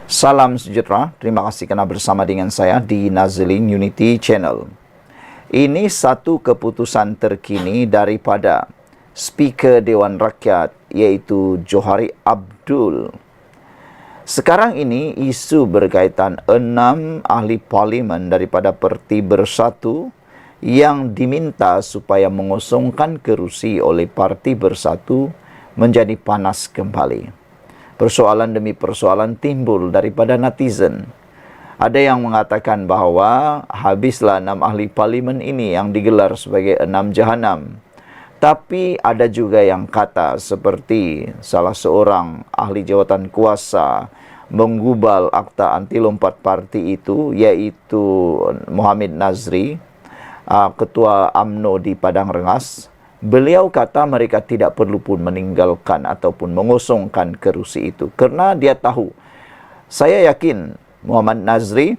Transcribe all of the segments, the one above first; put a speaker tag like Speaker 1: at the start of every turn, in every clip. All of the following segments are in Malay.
Speaker 1: Salam sejahtera, terima kasih kerana bersama dengan saya di Nazlin Unity Channel. Ini satu keputusan terkini daripada Speaker Dewan Rakyat iaitu Johari Abdul. Sekarang ini isu berkaitan 6 ahli parlimen daripada Parti Bersatu yang diminta supaya mengosongkan kerusi oleh Parti Bersatu menjadi panas kembali. Persoalan demi persoalan timbul daripada netizen. Ada yang mengatakan bahawa habislah 6 ahli parlimen ini yang digelar sebagai 6 jahanam. Tapi ada juga yang kata seperti salah seorang ahli jawatan kuasa menggubal akta anti lompat parti itu, iaitu Muhammad Nazri, Ketua UMNO di Padang Rengas. Beliau kata mereka tidak perlu pun meninggalkan ataupun mengosongkan kerusi itu kerana dia tahu. Saya yakin Muhammad Nazri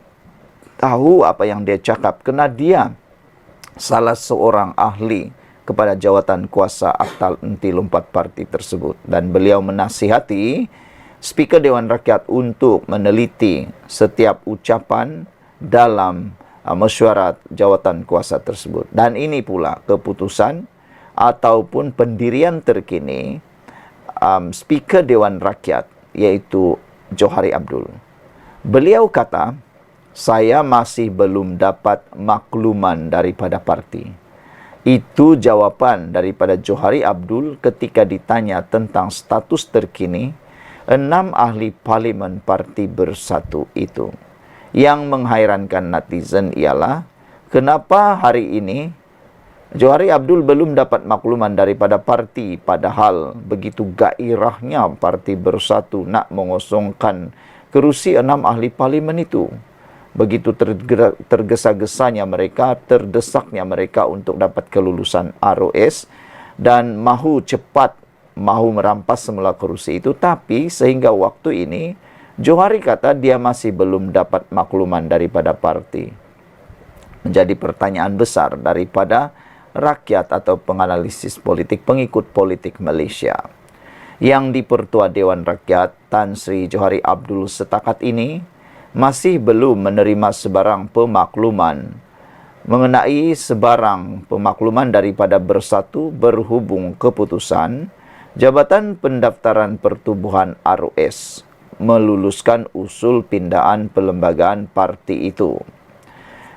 Speaker 1: tahu apa yang dia cakap kerana dia salah seorang ahli kepada jawatan kuasa akta anti lompat parti tersebut, dan beliau menasihati Speaker Dewan Rakyat untuk meneliti setiap ucapan dalam mesyuarat jawatan kuasa tersebut. Dan ini pula keputusan ataupun pendirian terkini Speaker Dewan Rakyat iaitu Johari Abdul. Beliau kata, saya masih belum dapat makluman daripada parti. Itu jawapan daripada Johari Abdul ketika ditanya tentang status terkini 6 ahli parlimen Parti Bersatu itu. Yang menghairankan netizen ialah kenapa hari ini Johari Abdul belum dapat makluman daripada parti, padahal begitu gairahnya Parti Bersatu nak mengosongkan kerusi 6 ahli parlimen itu. Begitu tergesa-gesanya mereka, terdesaknya mereka untuk dapat kelulusan ROS dan mahu cepat, mahu merampas semula kerusi itu. Tapi sehingga waktu ini, Johari kata dia masih belum dapat makluman daripada parti. Menjadi pertanyaan besar daripada rakyat atau penganalisis politik, pengikut politik Malaysia. Yang di-Pertua Dewan Rakyat, Tan Sri Johari Abdul setakat ini masih belum menerima sebarang pemakluman mengenai sebarang pemakluman daripada Bersatu berhubung keputusan Jabatan Pendaftaran Pertubuhan ROS meluluskan usul pindaan perlembagaan parti itu.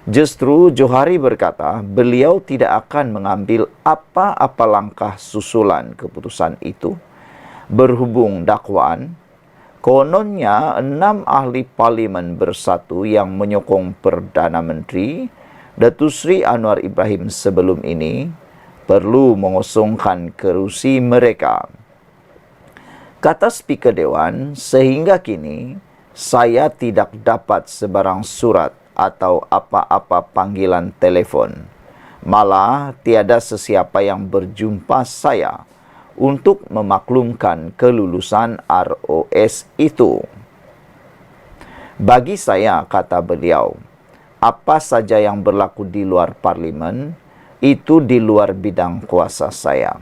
Speaker 1: Justru Johari berkata beliau tidak akan mengambil apa-apa langkah susulan keputusan itu berhubung dakwaan kononnya 6 ahli parlimen Bersatu yang menyokong Perdana Menteri Datuk Seri Anwar Ibrahim sebelum ini perlu mengosongkan kerusi mereka. Kata Speaker Dewan, sehingga kini saya tidak dapat sebarang surat atau apa-apa panggilan telefon. Malah tiada sesiapa yang berjumpa saya untuk memaklumkan kelulusan ROS itu. Bagi saya, kata beliau, apa saja yang berlaku di luar parlimen, itu di luar bidang kuasa saya.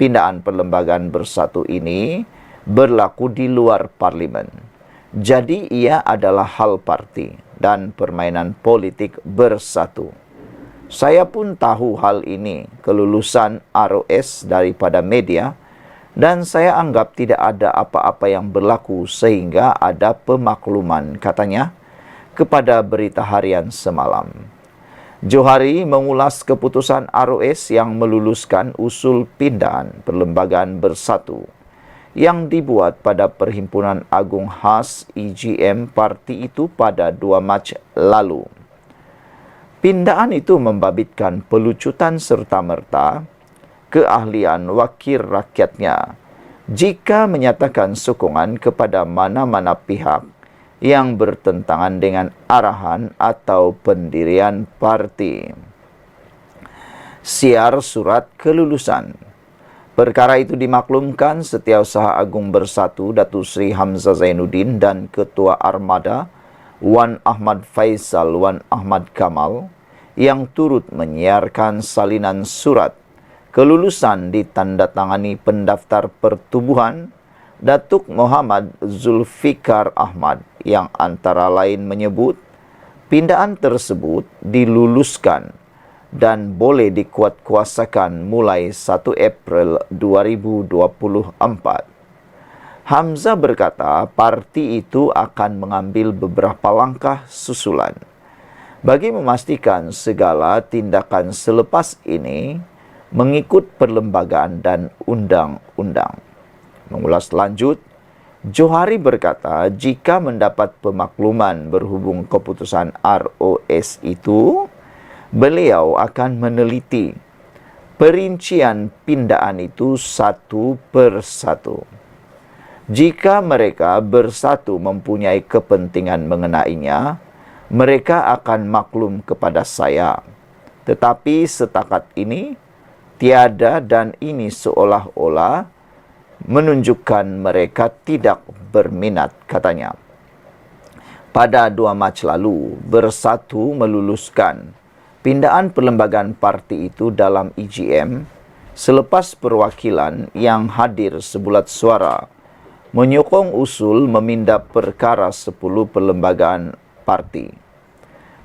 Speaker 1: Pindaan perlembagaan Bersatu ini berlaku di luar parlimen. Jadi ia adalah hal parti dan permainan politik Bersatu. Saya pun tahu hal ini, kelulusan ROS daripada media, dan saya anggap tidak ada apa-apa yang berlaku sehingga ada pemakluman, katanya, kepada Berita Harian semalam. Johari mengulas keputusan ROS yang meluluskan usul pindaan perlembagaan Bersatu yang dibuat pada Perhimpunan Agung Khas EGM parti itu pada 2 Mac lalu. Pindaan itu membabitkan pelucutan serta-merta keahlian wakil rakyatnya jika menyatakan sokongan kepada mana-mana pihak yang bertentangan dengan arahan atau pendirian parti. Siar surat kelulusan. Perkara itu dimaklumkan Setiausaha Agung Bersatu Datuk Seri Hamzah Zainuddin dan Ketua Armada Wan Ahmad Faisal Wan Ahmad Kamal yang turut menyiarkan salinan surat kelulusan ditandatangani pendaftar pertubuhan Datuk Muhammad Zulfikar Ahmad yang antara lain menyebut pindaan tersebut diluluskan dan boleh dikuatkuasakan mulai 1 April 2024. Hamzah berkata parti itu akan mengambil beberapa langkah susulan bagi memastikan segala tindakan selepas ini mengikut perlembagaan dan undang-undang. Mengulas lanjut, Johari berkata jika mendapat pemakluman berhubung keputusan ROS itu, beliau akan meneliti perincian pindaan itu satu persatu. Jika mereka bersatu mempunyai kepentingan mengenainya, mereka akan maklum kepada saya. Tetapi setakat ini, tiada dan ini seolah-olah menunjukkan mereka tidak berminat, katanya. Pada 2 Mac lalu, Bersatu meluluskan pindaan perlembagaan parti itu dalam EGM selepas perwakilan yang hadir sebulat suara menyokong usul meminda perkara 10 perlembagaan parti.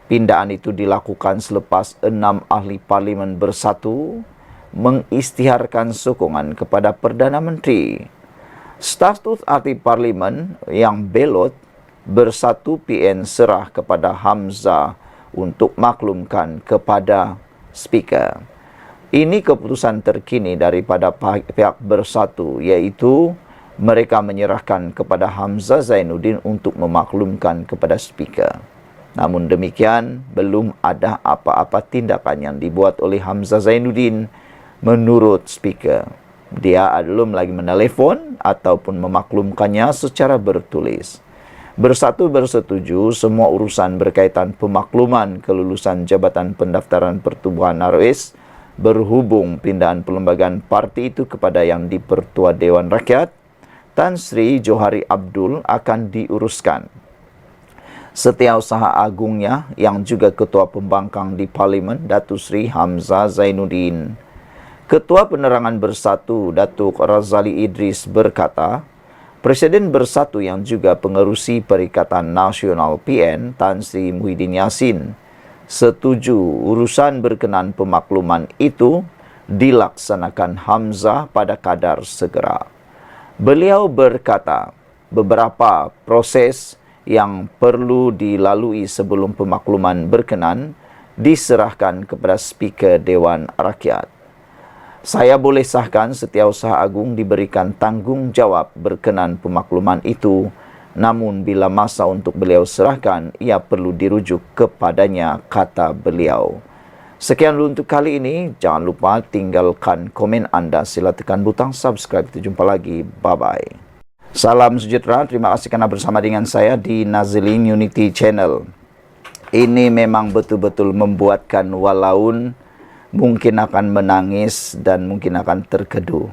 Speaker 1: Pindaan itu dilakukan selepas 6 ahli parlimen bersatu mengisytiharkan sokongan kepada Perdana Menteri. Statut ahli parlimen yang belot Bersatu PN serah kepada Hamzah untuk maklumkan kepada Speaker. Ini keputusan terkini daripada pihak Bersatu, iaitu mereka menyerahkan kepada Hamzah Zainuddin untuk memaklumkan kepada Speaker. Namun demikian, belum ada apa-apa tindakan yang dibuat oleh Hamzah Zainuddin menurut Speaker. Dia belum lagi menelefon ataupun memaklumkannya secara bertulis. Bersatu bersetuju semua urusan berkaitan pemakluman kelulusan Jabatan Pendaftaran Pertubuhan ROS berhubung pindaan perlembagaan parti itu kepada Yang di-Pertua Dewan Rakyat Tan Sri Johari Abdul akan diuruskan. Setiausaha Agungnya yang juga Ketua Pembangkang di Parlimen, Datuk Sri Hamzah Zainuddin. Ketua Penerangan Bersatu, Datuk Razali Idris berkata, Presiden Bersatu yang juga pengerusi Perikatan Nasional PN, Tan Sri Muhyiddin Yassin, setuju urusan berkenaan pemakluman itu dilaksanakan Hamzah pada kadar segera. Beliau berkata, beberapa proses yang perlu dilalui sebelum pemakluman berkenan diserahkan kepada Speaker Dewan Rakyat. Saya boleh sahkan Setiausaha Agung diberikan tanggungjawab berkenan pemakluman itu, namun bila masa untuk beliau serahkan, ia perlu dirujuk kepadanya, kata beliau. Sekian dulu untuk kali ini. Jangan lupa tinggalkan komen anda. Sila tekan butang subscribe. Kita jumpa lagi. Bye-bye. Salam sejahtera. Terima kasih kerana bersama dengan saya di Nazilin Unity Channel. Ini memang betul-betul membuatkan walaun mungkin akan menangis dan mungkin akan terkedu.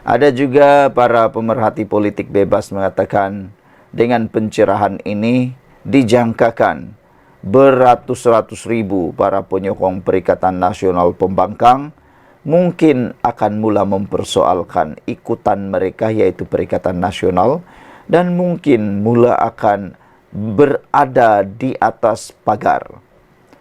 Speaker 1: Ada juga para pemerhati politik bebas mengatakan dengan pencerahan ini dijangkakan beratus-ratus ribu para penyokong Perikatan Nasional Pembangkang mungkin akan mula mempersoalkan ikutan mereka, yaitu Perikatan Nasional, dan mungkin mula akan berada di atas pagar.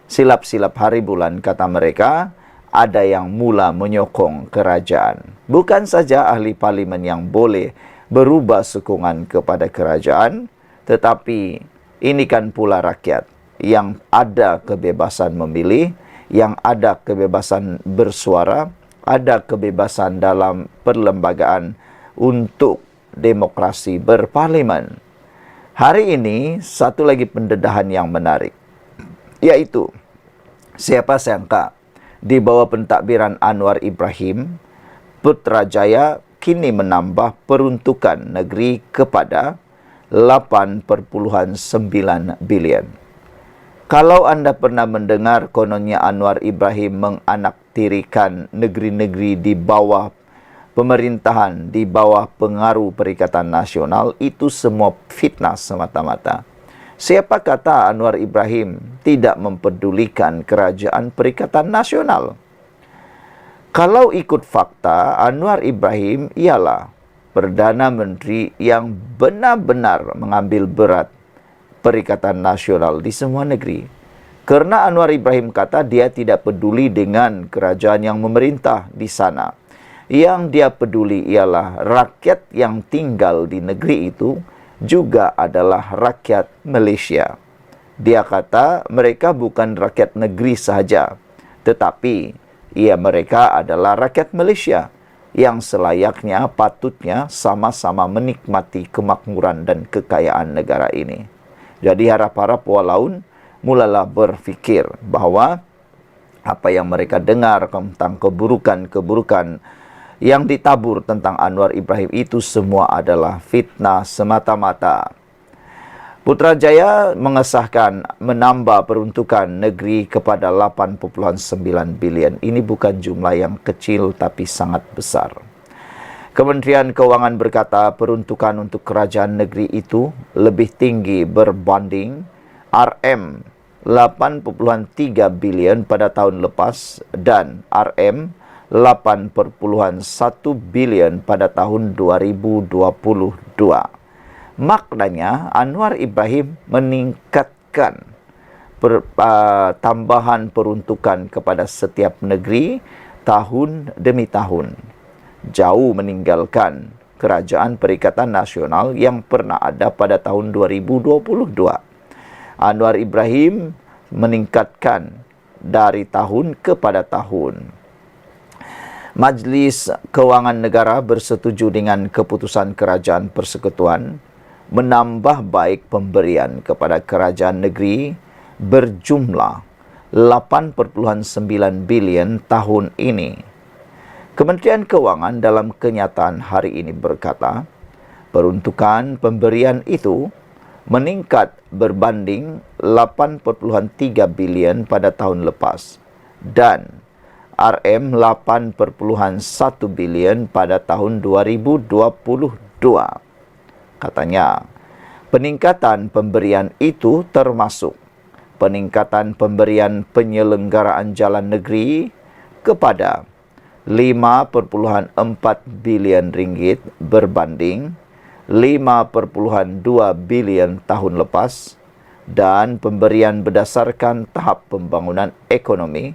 Speaker 1: Silap-silap hari bulan, kata mereka, ada yang mula menyokong kerajaan. Bukan saja ahli parlimen yang boleh berubah sokongan kepada kerajaan, tetapi ini kan pula rakyat yang ada kebebasan memilih, yang ada kebebasan bersuara, ada kebebasan dalam perlembagaan untuk demokrasi berparlimen. Hari ini, satu lagi pendedahan yang menarik, yaitu siapa sangka di bawah pentadbiran Anwar Ibrahim, Putrajaya kini menambah peruntukan negeri kepada 8.9 bilion. Kalau anda pernah mendengar kononnya Anwar Ibrahim menganaktirikan negeri-negeri di bawah pemerintahan, di bawah pengaruh Perikatan Nasional, itu semua fitnah semata-mata. Siapa kata Anwar Ibrahim tidak mempedulikan kerajaan Perikatan Nasional? Kalau ikut fakta, Anwar Ibrahim ialah Perdana Menteri yang benar-benar mengambil berat Perikatan Nasional di semua negeri. Karena Anwar Ibrahim kata dia tidak peduli dengan kerajaan yang memerintah di sana. Yang dia peduli ialah rakyat yang tinggal di negeri itu juga adalah rakyat Malaysia. Dia kata mereka bukan rakyat negeri sahaja, tetapi mereka adalah rakyat Malaysia yang selayaknya patutnya sama-sama menikmati kemakmuran dan kekayaan negara ini. Jadi harap-harap walaupun mulalah berfikir bahawa apa yang mereka dengar tentang keburukan-keburukan yang ditabur tentang Anwar Ibrahim itu semua adalah fitnah semata-mata. Putrajaya mengesahkan menambah peruntukan negeri kepada 8.9 bilion. Ini bukan jumlah yang kecil tapi sangat besar. Kementerian Keuangan berkata peruntukan untuk kerajaan negeri itu lebih tinggi berbanding RM 8.3 bilion pada tahun lepas dan RM 8.1 bilion pada tahun 2022. Maknanya Anwar Ibrahim meningkatkan tambahan peruntukan kepada setiap negeri tahun demi tahun, jauh meninggalkan Kerajaan Perikatan Nasional yang pernah ada pada tahun 2022. Anwar Ibrahim meningkatkan dari tahun kepada tahun. Majlis Kewangan Negara bersetuju dengan keputusan Kerajaan Persekutuan menambah baik pemberian kepada kerajaan negeri berjumlah 8.9 bilion tahun ini. Kementerian Keuangan dalam kenyataan hari ini berkata, peruntukan pemberian itu meningkat berbanding 8.3 bilion pada tahun lepas dan RM 8.1 bilion pada tahun 2022. Katanya, peningkatan pemberian itu termasuk peningkatan pemberian penyelenggaraan jalan negeri kepada 5.4 bilion ringgit berbanding 5.2 bilion tahun lepas dan pemberian berdasarkan tahap pembangunan ekonomi,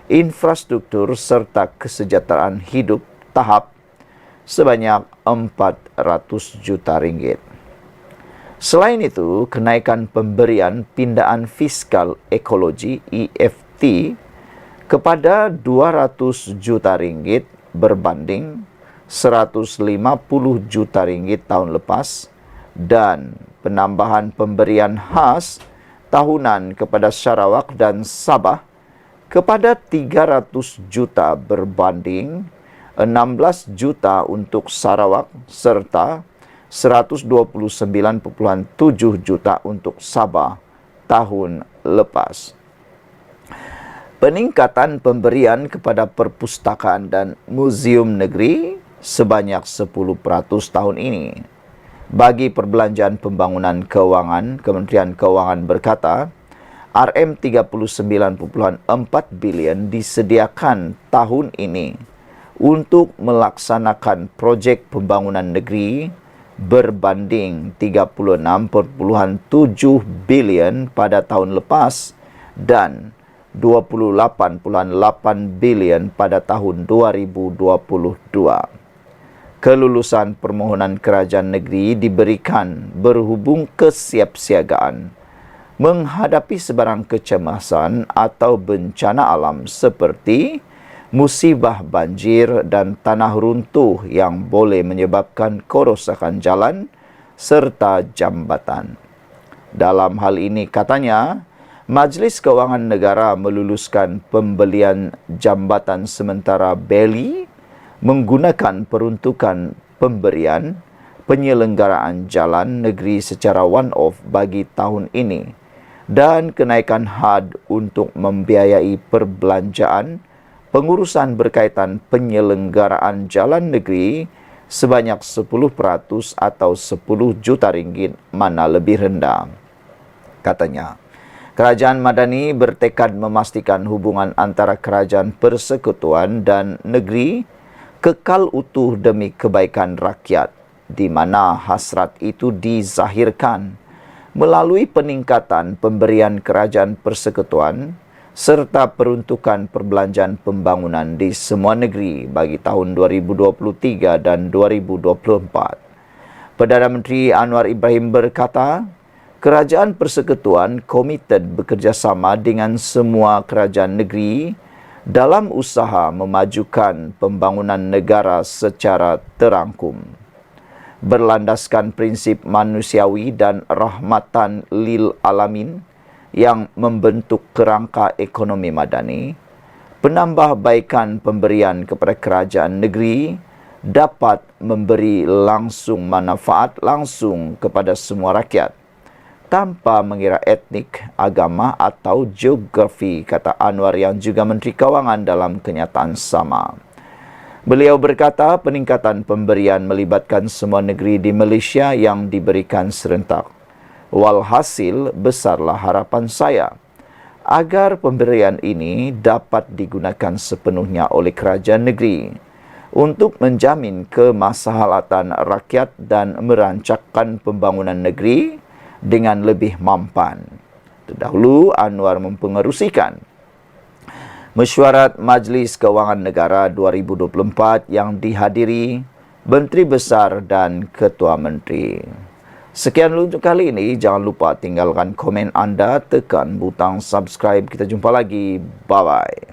Speaker 1: infrastruktur serta kesejahteraan hidup tahap sebanyak 400 juta ringgit. Selain itu, kenaikan pemberian pindaan fiskal ekologi EFT kepada 200 juta ringgit berbanding 150 juta ringgit tahun lepas dan penambahan pemberian khas tahunan kepada Sarawak dan Sabah kepada 300 juta berbanding 16 juta untuk Sarawak serta 129.7 juta untuk Sabah tahun lepas. Peningkatan pemberian kepada perpustakaan dan muzium negeri sebanyak 10% tahun ini. Bagi perbelanjaan pembangunan kewangan, Kementerian Keuangan berkata, RM 39.4 bilion disediakan tahun ini untuk melaksanakan projek pembangunan negeri berbanding 36.7 bilion pada tahun lepas dan 28.8 bilion pada tahun 2022. Kelulusan permohonan kerajaan negeri diberikan berhubung kesiapsiagaan menghadapi sebarang kecemasan atau bencana alam seperti musibah banjir dan tanah runtuh yang boleh menyebabkan kerosakan jalan serta jambatan. Dalam hal ini katanya, Majlis Kewangan Negara meluluskan pembelian jambatan sementara Beli menggunakan peruntukan pemberian penyelenggaraan jalan negeri secara one-off bagi tahun ini dan kenaikan had untuk membiayai perbelanjaan pengurusan berkaitan penyelenggaraan jalan negeri sebanyak 10% atau 10 juta ringgit mana lebih rendah. Katanya, Kerajaan Madani bertekad memastikan hubungan antara kerajaan persekutuan dan negeri kekal utuh demi kebaikan rakyat, di mana hasrat itu dizahirkan melalui peningkatan pemberian kerajaan persekutuan serta peruntukan perbelanjaan pembangunan di semua negeri bagi tahun 2023 dan 2024. Perdana Menteri Anwar Ibrahim berkata, Kerajaan Persekutuan komited bekerjasama dengan semua kerajaan negeri dalam usaha memajukan pembangunan negara secara terangkum. Berlandaskan prinsip manusiawi dan rahmatan lil alamin yang membentuk kerangka ekonomi madani, penambahbaikan pemberian kepada kerajaan negeri dapat memberi langsung manfaat langsung kepada semua rakyat, tanpa mengira etnik, agama atau geografi, kata Anwar yang juga Menteri Kewangan dalam kenyataan sama. Beliau berkata peningkatan pemberian melibatkan semua negeri di Malaysia yang diberikan serentak. Walhasil, besarlah harapan saya agar pemberian ini dapat digunakan sepenuhnya oleh kerajaan negeri untuk menjamin kemaslahatan rakyat dan merancangkan pembangunan negeri dengan lebih mampan. Terdahulu, Anwar mempengerusikan Mesyuarat Majlis Kewangan Negara 2024 yang dihadiri Menteri Besar dan Ketua Menteri. Sekian dulu untuk kali ini. Jangan lupa tinggalkan komen anda, tekan butang subscribe. Kita jumpa lagi. Bye-bye.